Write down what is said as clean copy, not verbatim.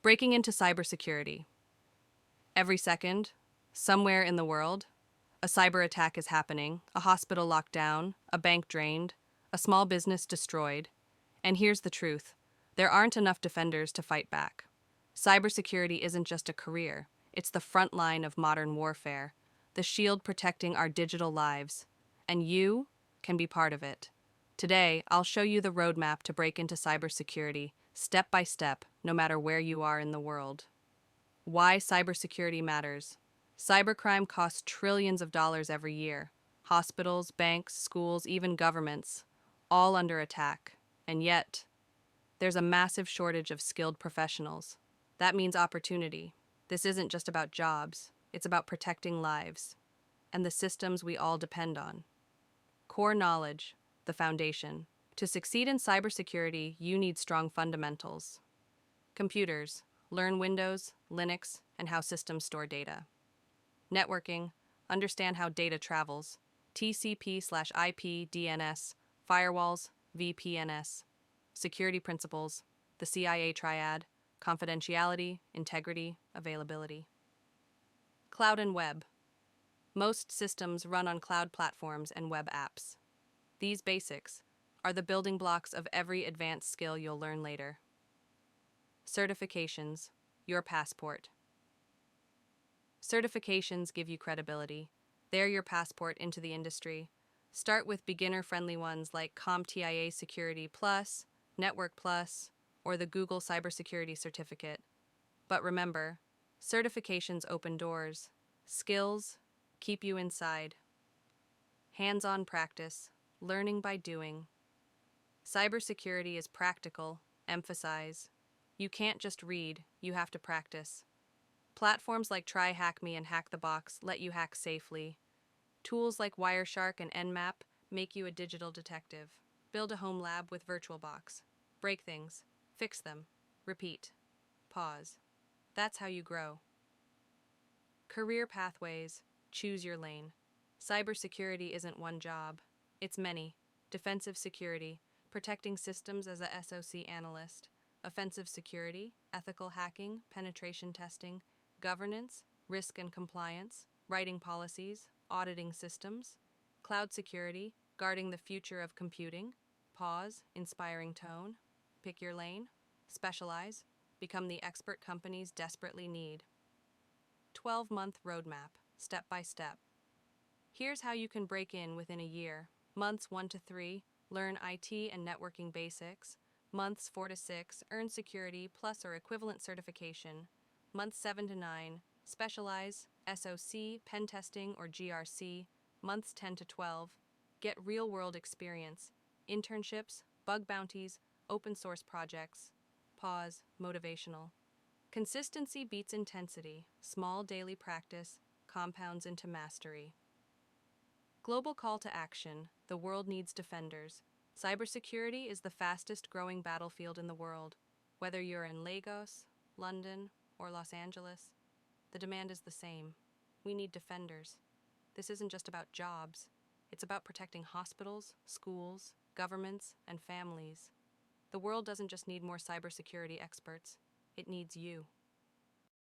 Breaking into cybersecurity. Every second, somewhere in the world, a cyber attack is happening, a hospital locked down, a bank drained, a small business destroyed. And here's the truth. There aren't enough defenders to fight back. Cybersecurity isn't just a career. It's the front line of modern warfare, the shield protecting our digital lives. And you can be part of it. Today, I'll show you the roadmap to break into cybersecurity, step by step, no matter where you are in the world. Why cybersecurity matters. Cybercrime costs trillions of dollars every year. Hospitals, banks, schools, even governments, all under attack. And yet, there's a massive shortage of skilled professionals. That means opportunity. This isn't just about jobs. It's about protecting lives and the systems we all depend on. Core knowledge, the foundation. To succeed in cybersecurity, you need strong fundamentals. Computers. Learn Windows, Linux, and how systems store data. Networking. Understand how data travels. TCP/IP, DNS, firewalls, VPNs. Security principles. The CIA triad. Confidentiality, integrity, availability. Cloud and web. Most systems run on cloud platforms and web apps. These basics are the building blocks of every advanced skill you'll learn later. Certifications, your passport. Certifications give you credibility. They're your passport into the industry. Start with beginner-friendly ones like CompTIA Security Plus, Network Plus, or the Google Cybersecurity Certificate. But remember, certifications open doors. Skills keep you inside. Hands-on practice, learning by doing. Cybersecurity is practical, emphasize. You can't just read, you have to practice. Platforms like TryHackMe and HackTheBox let you hack safely. Tools like Wireshark and Nmap make you a digital detective. Build a home lab with VirtualBox. Break things, fix them, repeat, pause. That's how you grow. Career pathways, choose your lane. Cybersecurity isn't one job, it's many. Defensive security, protecting systems as a SOC analyst. Offensive security, ethical hacking, penetration testing, governance, risk and compliance, writing policies, auditing systems. Cloud security, guarding the future of computing. Pause, inspiring tone. Pick your lane. Specialize, become the expert companies desperately need. 12-month roadmap, step by step. Here's how you can break in within a year. Months 1 to 3, learn IT and networking basics. Months 4 to 6, earn security plus or equivalent certification. Months 7 to 9, specialize, SOC, pen testing, or GRC. Months 10 to 12, get real-world experience, internships, bug bounties, open source projects. Pause, motivational. Consistency beats intensity. Small daily practice compounds into mastery. Global call to action. The world needs defenders. Cybersecurity is the fastest growing battlefield in the world. Whether you're in Lagos, London, or Los Angeles, the demand is the same. We need defenders. This isn't just about jobs. It's about protecting hospitals, schools, governments, and families. The world doesn't just need more cybersecurity experts. It needs you.